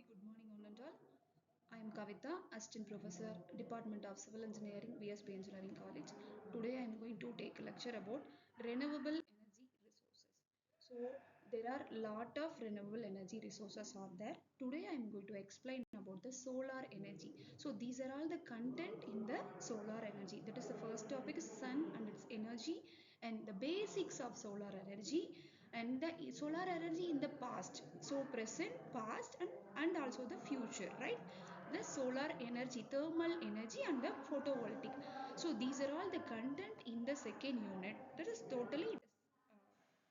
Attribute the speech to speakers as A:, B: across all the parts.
A: Very good morning, all and all. I am Kavitha, Assistant Professor, Department of Civil Engineering, VSP Engineering College. Today I am going to take a lecture about renewable energy resources. So there are lot of renewable energy resources out there. Today I am going to explain about the solar energy. So these are all the content in the solar energy. That is the first topic is sun and its energy and the basics of solar energy and the solar energy in the past, so present, past, and also the future, right? The solar energy, thermal energy, and the photovoltaic. So these are all the content in the second unit. That is totally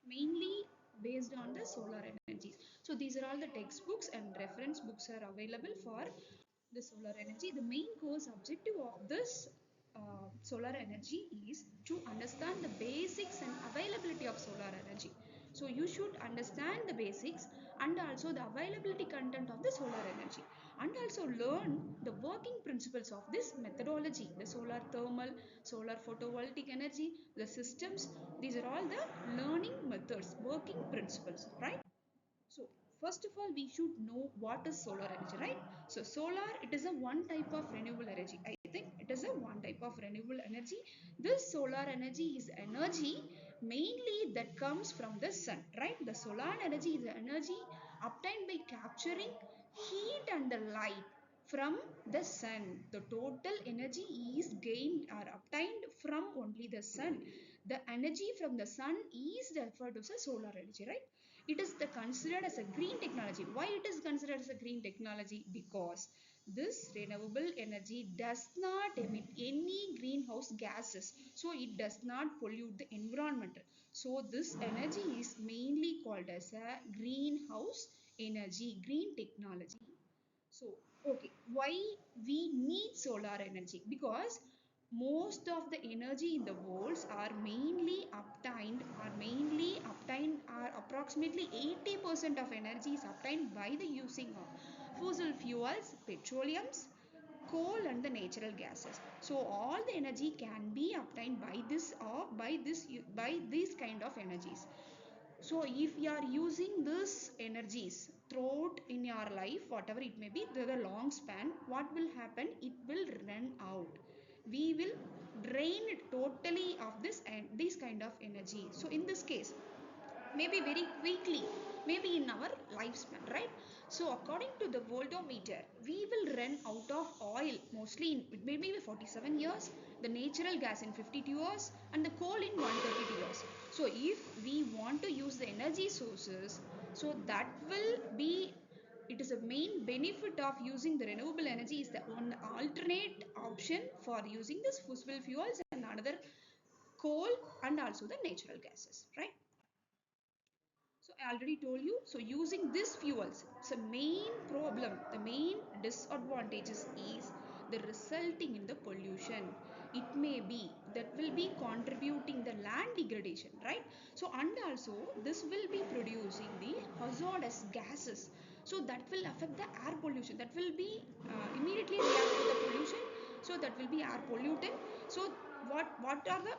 A: mainly based on the solar energies. So these are all the textbooks and reference books are available for the solar energy. The main course objective of this solar energy is to understand the basics and availability of solar energy. So you should understand the basics and also the availability content of the solar energy and also learn the working principles of this methodology, the solar thermal, solar photovoltaic energy, the systems. These are all the learning methods, working principles, right? So first of all, we should know what is solar energy, right? So solar, it is a one type of renewable energy. I think it is a one type of renewable energy. This solar energy is energy mainly that comes from the sun, right? The solar energy is the energy obtained by capturing heat and the light from the sun. The total energy is gained or obtained from only the sun. The energy from the sun is referred to as solar energy, right? It is considered as a green technology. Why it is considered as a green technology? Because this renewable energy does not emit any greenhouse gases, so it does not pollute the environment. So this energy is mainly called as a greenhouse energy, green technology. So, okay, why we need solar energy? Because most of the energy in the world are approximately 80% of energy is obtained by the using of fossil fuels, petroleums, coal and the natural gases. So all the energy can be obtained by this or by these kind of energies. So if you are using this energies throughout in your life, whatever it may be, the long span, what will happen? It will run out. We will drain it totally of this and this kind of energy. So in this case, maybe very quickly, maybe in our lifespan, right? So according to the voltometer, we will run out of oil mostly in maybe 47 years, the natural gas in 52 years, and the coal in 132 years. So if we want to use the energy sources, so that will be, it is a main benefit of using the renewable energy is the one alternate option for using this fossil fuels and another coal and also the natural gases, right? So I already told you, so using these fuels, so main problem, the main disadvantages is the resulting in the pollution. It may be that will be contributing the land degradation, right? So and also this will be producing the hazardous gases. So that will affect the air pollution. That will be immediately react to the pollution. So that will be air pollutant. So what are the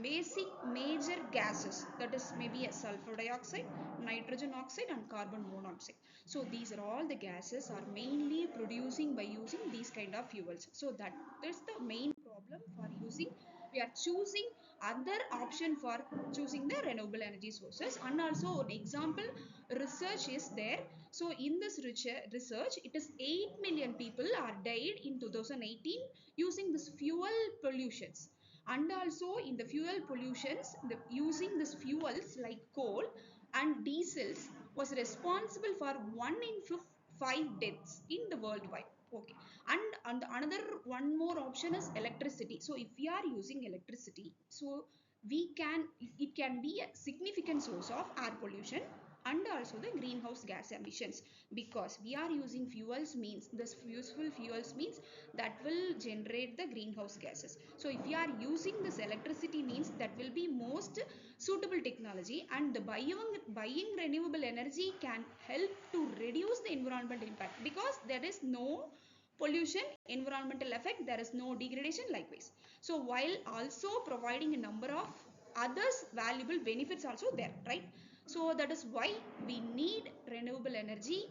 A: basic major gases? That is maybe a sulfur dioxide, nitrogen oxide and carbon monoxide. So these are all the gases are mainly producing by using these kind of fuels. So that is the main problem for using. We are choosing other option for choosing the renewable energy sources. And also an example research is there. So in this research, it is 8 million people are died in 2018 using this fuel pollutions. And also in the fuel pollutions, using these fuels like coal and diesels was responsible for 1 in 5 deaths in the worldwide. Okay, and another one more option is electricity. So if we are using electricity, so we can, it can be a significant source of air pollution and also the greenhouse gas emissions, because we are using fuels means this useful fuels means that will generate the greenhouse gases. So if you are using this electricity means that will be most suitable technology, and the buying renewable energy can help to reduce the environmental impact, because there is no pollution, environmental effect, there is no degradation likewise. So while also providing a number of others valuable benefits also there, right? So that is why we need renewable energy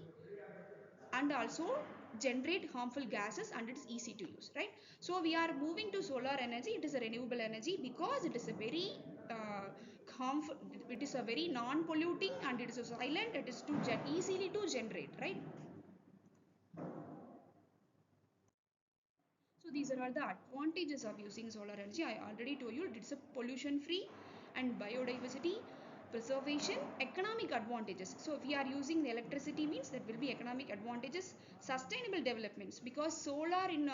A: and also generate harmful gases, and it's easy to use, right? So we are moving to solar energy. It is a renewable energy because it is a very uh, harmful, it is a very non-polluting, and it is a silent, it is too easily to generate, right? So these are all the advantages of using solar energy. I already told you it's a pollution free and biodiversity preservation, economic advantages. So if we are using the electricity means that will be economic advantages, sustainable developments because solar in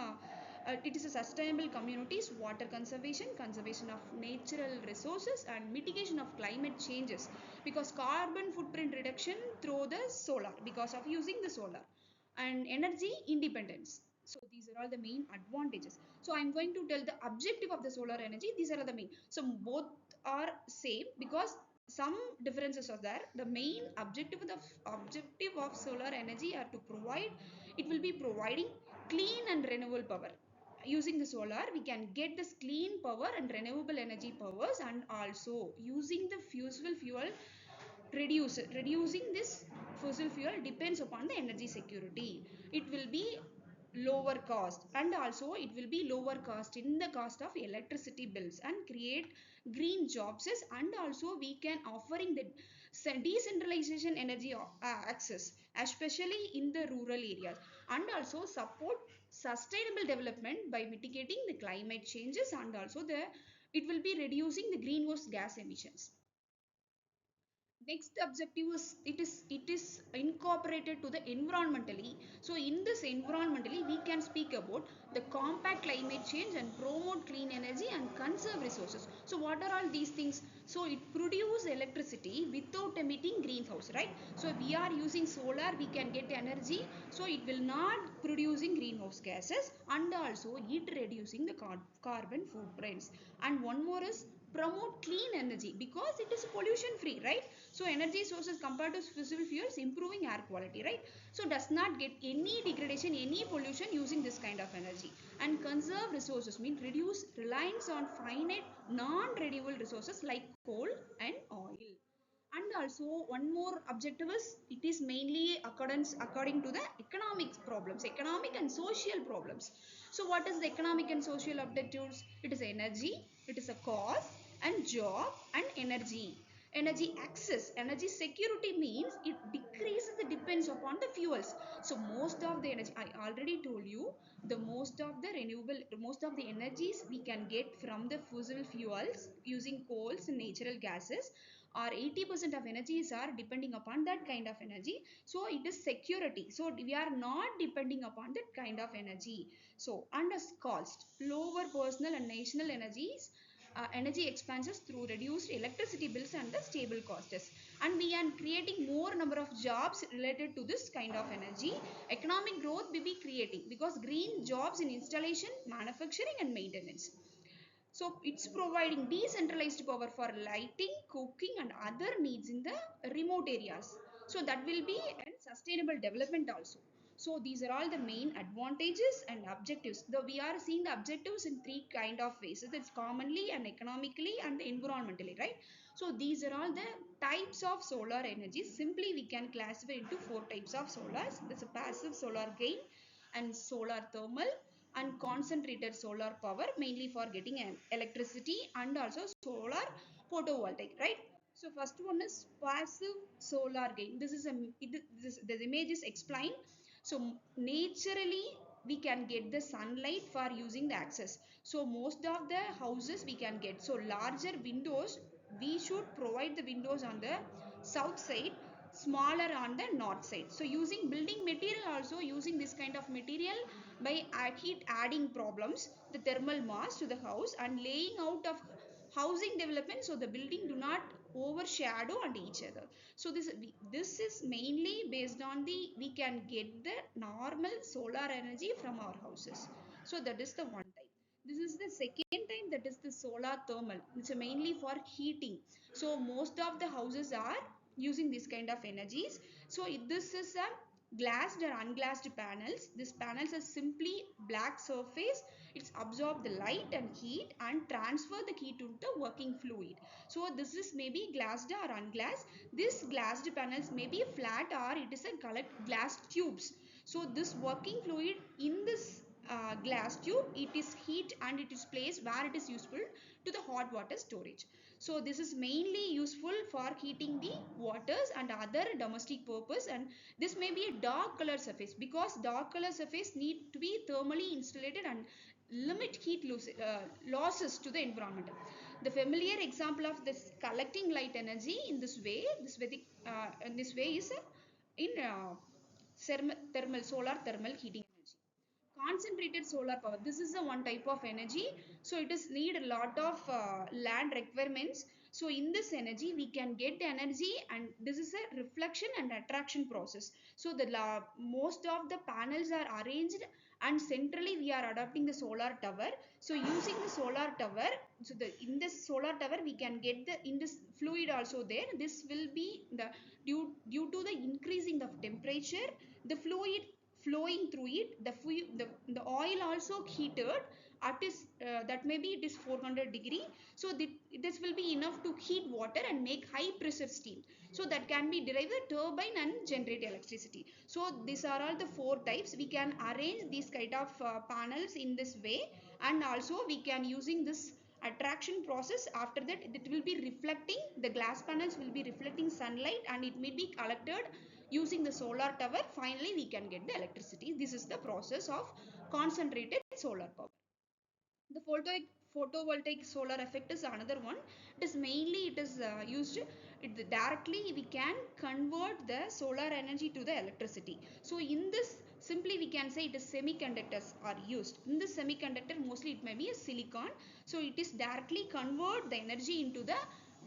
A: it is a sustainable communities, water conservation, conservation of natural resources and mitigation of climate changes because carbon footprint reduction through the solar because of using the solar and energy independence. So these are all the main advantages. So I'm going to tell the objective of the solar energy. These are the main. So both are same because some differences are there. The main objective of solar energy are to provide, it will be providing clean and renewable power. Using the solar we can get this clean power and renewable energy powers, and also using the fossil fuel reducing this fossil fuel depends upon the energy security. It will be lower cost, and also it will be lower cost in the cost of electricity bills and create green jobs, and also we can offering the decentralization energy access especially in the rural areas, and also support sustainable development by mitigating the climate changes, and also the it will be reducing the greenhouse gas emissions. Next objective is it is incorporated to the environmentally. So in this environmentally we can speak about the compact climate change and promote clean energy and conserve resources. So what are all these things? So it produces electricity without emitting greenhouse, right? So we are using solar, we can get energy, so it will not producing greenhouse gases, and also it reducing the carbon footprints. And one more is promote clean energy because it is pollution free, right? So energy sources compared to fossil fuels improving air quality, right? So does not get any degradation, any pollution using this kind of energy. And conserve resources means reduce reliance on finite non-renewable resources like coal and oil. And also one more objective is it is mainly according to the economic problems, economic and social problems. So what is the economic and social objectives? It is energy, it is a cost and job and energy access, energy security means it decreases the depends upon the fuels. So most of the energy I already told you, the most of the renewable, most of the energies we can get from the fossil fuels using coals and natural gases, or 80% of energies are depending upon that kind of energy. So it is security, so we are not depending upon that kind of energy. So under cost, lower personal and national energies, energy expenses through reduced electricity bills and the stable costs, and we are creating more number of jobs related to this kind of energy. Economic growth will be creating because green jobs in installation, manufacturing and maintenance. So it's providing decentralized power for lighting, cooking and other needs in the remote areas. So that will be a sustainable development also. So these are all the main advantages and objectives. Though we are seeing the objectives in three kind of ways. That's commonly and economically and environmentally, right? So these are all the types of solar energy. Simply we can classify into four types of solars. There's a passive solar gain and solar thermal and concentrated solar power mainly for getting an electricity, and also solar photovoltaic, right? So first one is passive solar gain. This is a the image is explained. So naturally we can get the sunlight for using the access. So most of the houses we can get, so larger windows, we should provide the windows on the south side, smaller on the north side. So using building material, also using this kind of material by heat adding problems, the thermal mass to the house and laying out of housing development, so the building do not overshadow on each other. So this is mainly based on the we can get the normal solar energy from our houses. So that is the one type. This is the second type, that is the solar thermal. It's mainly for heating. So most of the houses are using this kind of energies. So this is a glassed or unglassed panels. This panels are simply black surface. It's absorb the light and heat and transfer the heat to the working fluid. So this is maybe glassed or unglassed. This glassed panels may be flat or it is a colored glass tubes. So this working fluid in this glass tube, it is heat and it is placed where it is useful to the hot water storage. So this is mainly useful for heating the waters and other domestic purpose, and this may be a dark color surface because dark color surface need to be thermally insulated and limit heat losses to the environment. The familiar example of this collecting light energy in this way is in thermal solar thermal heating energy. Concentrated solar power, this is the one type of energy, so it is need a lot of land requirements. So in this energy we can get the energy, and this is a reflection and attraction process. So the most of the panels are arranged and centrally we are adopting the solar tower. So using the solar tower, so in this solar tower we can get the in this fluid also there. This will be the due to the increasing of temperature, the fluid flowing through it, the oil also heated at is that maybe it is 400 degree. So this will be enough to heat water and make high pressure steam, so that can be derived the turbine and generate electricity. So these are all the four types. We can arrange these kind of panels in this way, and also we can using this attraction process. After that it will be reflecting, the glass panels will be reflecting sunlight and it may be collected using the solar tower. Finally we can get the electricity. This is the process of concentrated solar power. The photovoltaic solar effect is another one. It is mainly it is used it directly we can convert the solar energy to the electricity. So in this simply we can say it is semiconductors are used. In this semiconductor mostly it may be a silicon. So it is directly convert the energy into the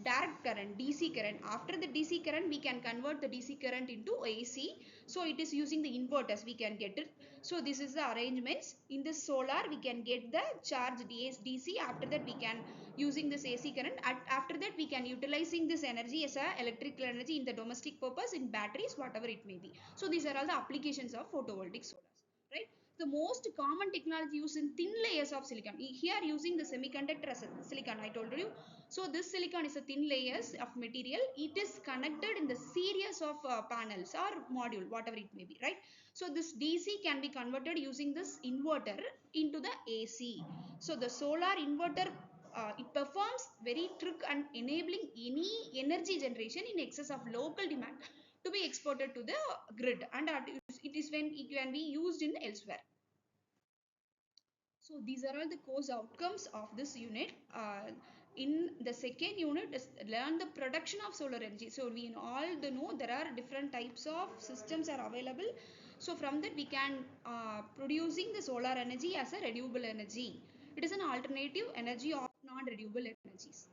A: direct current, DC current. After the DC current we can convert the DC current into AC. So it is using the inverters we can get it. So this is the arrangements. In this solar we can get the charge DC. After that we can using this AC current. After that we can utilizing this energy as a electrical energy in the domestic purpose, in batteries, whatever it may be. So these are all the applications of photovoltaic solars, right? The most common technology used in thin layers of silicon. Here using the semiconductor as a silicon I told you. So this silicon is a thin layers of material. It is connected in the series of panels or module, whatever it may be, right? So this DC can be converted using this inverter into the AC. So the solar inverter it performs very trick and enabling any energy generation in excess of local demand to be exported to the grid, and it is when it can be used in elsewhere. So these are all the course outcomes of this unit. In the second unit is learn the production of solar energy. So we all know there are different types of systems are available. So from that we can producing the solar energy as a renewable energy. It is an alternative energy of non-renewable energies.